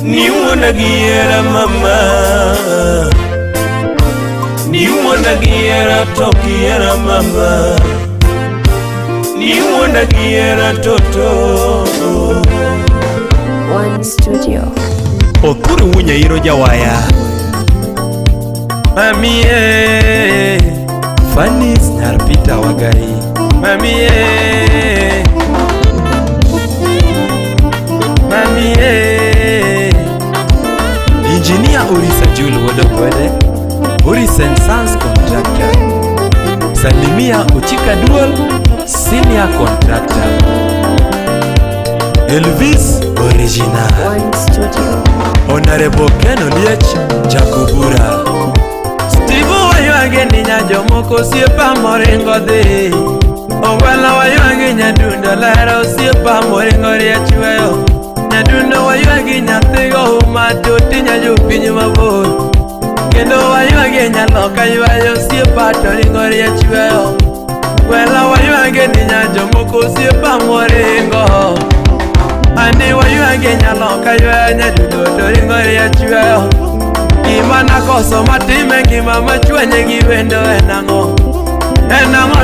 Ni wanna giera mama, ni wanna giera tokiera mama, ni wanna giera toto. One Studio. Okuru wunya iro jawaya. Mami Fanis Narpita Wagai. Mami Mami Engineer Orisa Jul Wodokwede, Orisa and Sons Contractor, Salimia Uchika Dual Senior Contractor, Elvis Original, One Studio. Honorable Ken Oliech Jakubura, Steve Wayuage Ninya Jomoko Siepa Moringo De, Owala Wayuage Nyadunda Lara Siepa Moringo Riachueo, Nyadunda Wayuage Nyathigo Umato Tinya Jupinyu Mabor, Kendo Wayuage Nyaloka Yuayo Siepa Toringo Riachueo, Wela Wayuage Ninya Jomoko Siepa Moringo, Andi Wayuage Nyaloka Yuayo Nyadundo Toringo Riachueo, Imana koso matime ngima machwenye giwendo enango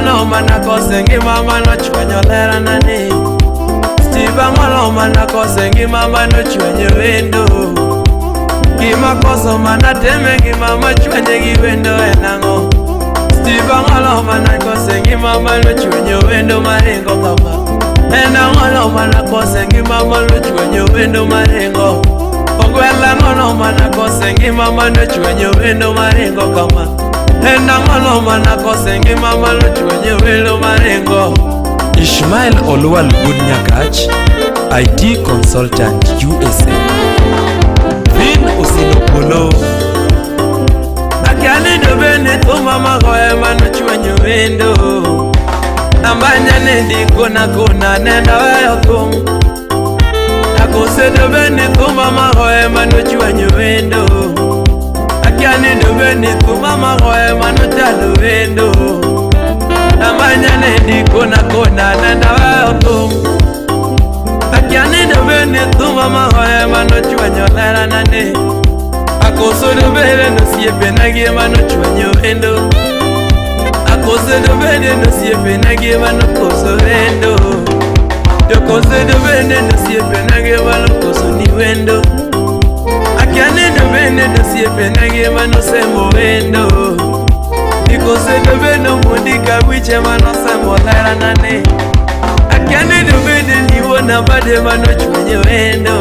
no mana kose ngima mano chwenyo lera nani Steve angolo mana kose ngima mano chwenye wendo Gima koso mana teme ngima machwenye giwendo enango Steve angolo mana kose ngima mano chwenye wendo maringo kama Enangolo mana kose ngima mano chwenye wendo maringo Ogwela ngono mana kose ngima mano chwenye wendo maringo kama Enda ngono mana kose ngima mano chwenye wendo maringo. Ishmael Oluwal Budnyakach, IT Consultant USA. Vin Usinopolo Akiani dobene tuma magoe mano chwenye wendo Nambanya nendi kuna nenda weyo kum Akose dobene kuma magoe mano chwenye wendo Akiani dobene kuma magoe mano talo wendo Namanya nendi kuna nenda weyo Akiani dobene kuma magoe mano chwenye lera nane Akose dobene no siepe nage mano chwenye wendo Akose dobene no siepe nage mano koso wendo Yokose dobene no siepe nage mano koso ni wendo Akiane dobene no siepe nage mano semo wendo Ikose dobene mundika wiche mano semo lera nane Akiane dobene niwona bade mano chwenye wendo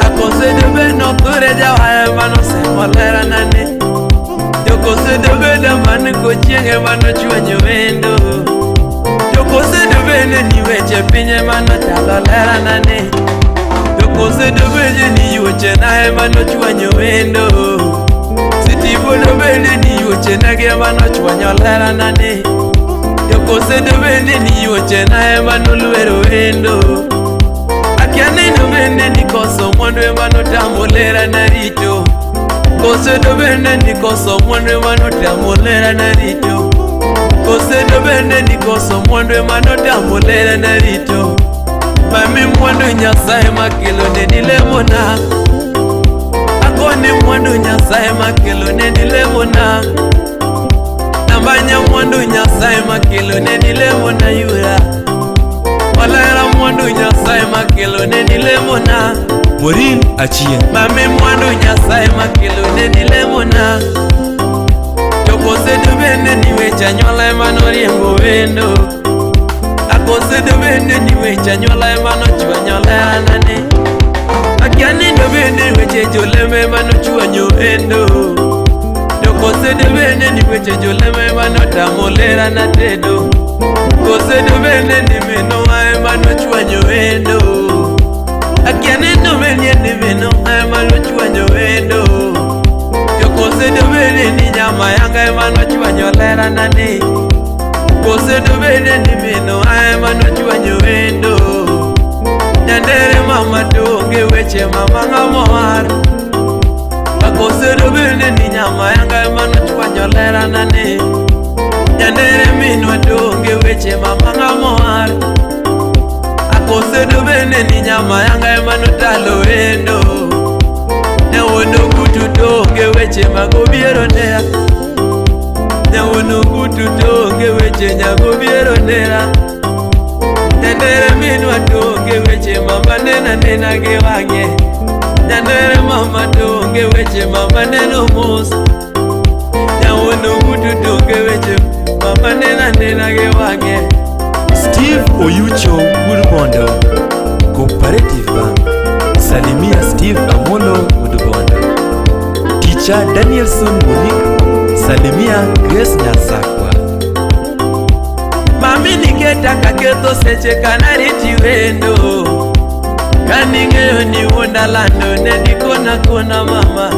Akose dobene okure jawaya mano semo lera nane Yokose dobene mani kochienge mano chwenye wendo Yokose dobene niweche pinye mano chalo lera nane Yokose dobene niweche nae mano chwenye wendo Sitipo dobene niweche nage mano chwenye lera nane Yokose dobene niweche nae mano luero wendo Akiane dobene nikoso mwandwe mano tamo lera narito Kose dobene nikoso mwandwe mano tamo lera narito Kose dobene nikoso mwandwe mano tamo lera narito Mami mwandu nyasaye makilo nenilemona Akone mwandu nyasaye makilo nenilemona Nambanya mwandu nyasaye makilo nenilemona yura Walera mwandu nyasaye makilo nenilemona Morin achie Mami mwandu nyasaye makilo nenilemona Yokose dobene niwecha nyola mano riembo wendo Akose dobene niwecha nyola mano chwenyo lera nane Akiani dobene niweche joleme mano chwenyo wendo Yokose dobene niweche joleme mano tamo lera na tedo Kose dobene nimeno ae mano chwenyo wendo Akiani dobene nimeno ae mano chwenyo wendo Yokose dobene ni nyama yanga mano chwenyo lera nane Kose dobene nimeno ae mano chwenyo wendo Nyandere mama donge weche mama ngamor Akose dobene ni nyama yanga mano chwenyo lera nane Nyandere minwa donge weche mama ngamor Akose dobene ni nyama yanga mano talo wendo weche magobiero nera. Nyawuono kutu to onge weche nyagobiero nera. Nyandere minwa to onge weche mama nena nena gi wang'e. Nyandere mama to onge weche mama neno mos. Nyawuono kutu to onge weche mama nena nena gi wang'e. Steve Oyucho Mudubondo, Cooperative Bank. Salimia Steve Amolo Mudubondo. Teacher Danielson Monique. Salimia Grace Nasakwa. Mami niketa kaketho seche kanariti wendo. Kaning'eyo ni wonderlando ne dikona kona mama.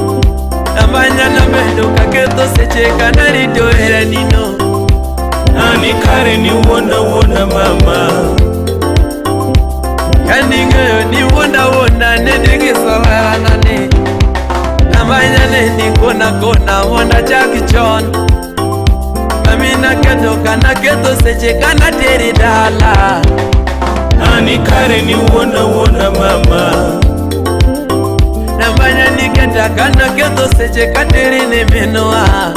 Namanya na bendo kaketho seche kanarito heranino. Ani kare ni wona mama. Kaning'eyo ni wona ne digisawarana ne. Namanya ne dikona kona wona chakichon. Mami naketho kanaketho seche kanateri dala. Ani kare ni wona mama. Namanya niketa kanaketho seche kateri ne menoa.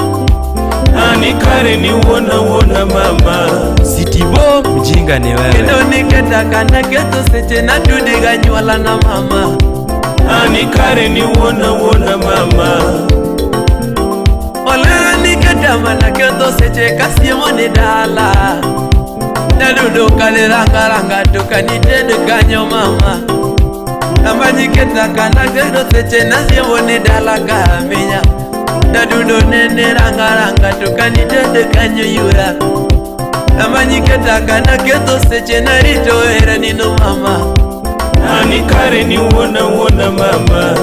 Ani kare ni wona mama. Sitibo mjinga ni wewe. Kendo niketa kanaketho seche natudiga nyuala na mama. Ani kare ni wona mama. Ola niketa manaketho seche kasiemo ni dala. Nadudo kale ranga tukanitende kanyo mama. Namba niketa kanaketho seche nasiemo ni dala kaminya. Nadudo nene ranga tukanitende kanyo yura. Namba niketa kanaketho seche narito heranino mama. Ani kare ni wona mama.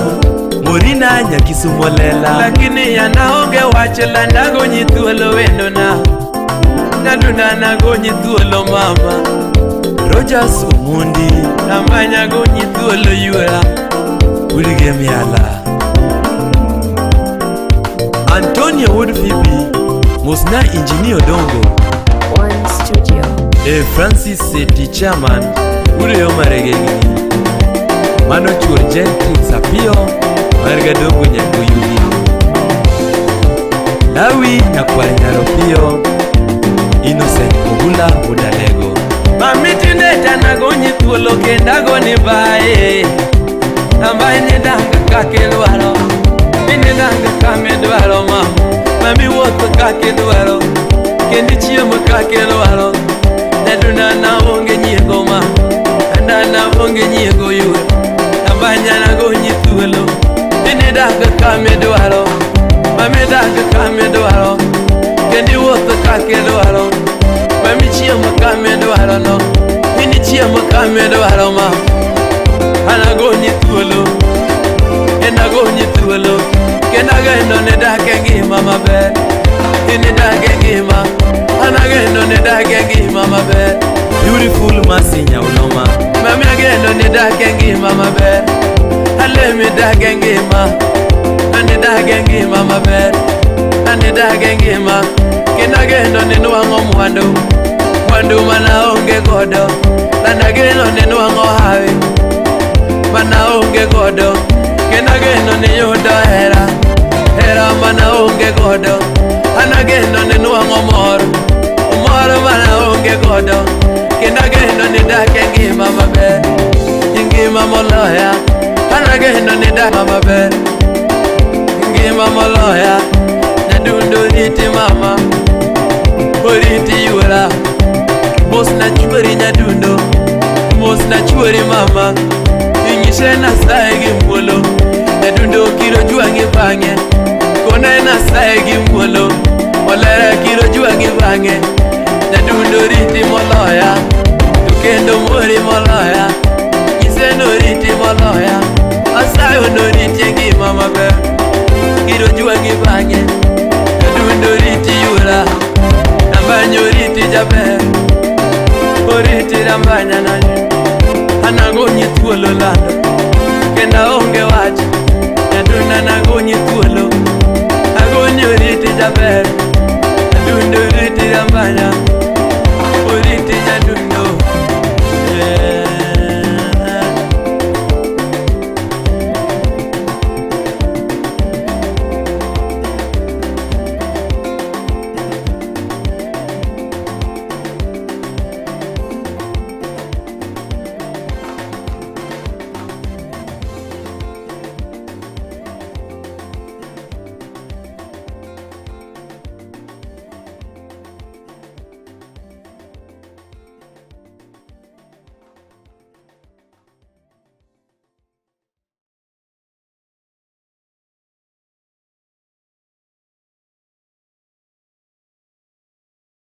Morina Nyakisumolela. Lakini yanaonge wachela ndago nyithuolo wendo na. Naduna nago nyithuolo mama. Rogers Omundi. Namanya go nyithuolo yura. Urige miala. Antonio Woodfibi. Mosna Engineer Dongo. One Studio. Francis Seti Chairman. Uriyo maregegi. Mano chuo Gentrix Apio. Marga Dongo Nyakuyuni. Lawi Nyakwari Nyaropio. Innocent Ogula Udalego. Mamiti neta nago nyithuolo kendago ni bae. Nambaye nidanga kakelwaro. Nidanga kamedwaro mama. Mami wotho kakelwaro. Kendi chiemo kakelwaro. Naduna na onge nyiego ma. Nana onge nyiego yura. Nambanya nago nyithuolo. Nidanga kamedwaro. Mami danga kamedwaro. Kendi wotho kakelwaro. Mami chiemo kamedwaro no. Nini chiemo kamedwaro ma. Anago nyithuolo. Enago nyithuolo. Kenagendo nedake ngima maber. Inidake ngima. Anagendo nedake ngima maber. Beautiful Masi Nyauloma. Mami agendo nedake ngima maber. Alemi dake ngima. Anidake ngima maber. Anidake ngima. Kenagendo ninuang'o mwandu. Mwandu mana onge godo. Anagendo ninuang'o hawi. Mana onge godo. Kenagendo niyudo hera. Hera mana onge godo. Anagendo ninuang'o mor. Mor mana onge godo. Kenagendo nidake ngima maber. Ngima moloya. Anagendo nidake maber. Ngima moloya. Nadundo riti mama. Oriti yura. Mos na chuori nyadundo. Mos na chuori mama. Inyishe Nasaye gi muolo. Nadundo kiro juangi bang'e. Kona Nasaye gi muolo. Olera kiro juangi bang'e. Nadundo riti moloya. Tukendo mori moloya. Nyise no riti moloya. Asayo no riti ngima maber. Kiro juangi bang'e. Nadundo riti yura. Nambanyo riti jaber. Oriti rambanya nani. Anago nyithuolo lando. Kenda onge wach. Naduna nago nyithuolo. Agonyo riti jaber. Nadundo riti rambanya. Oriti jadundo.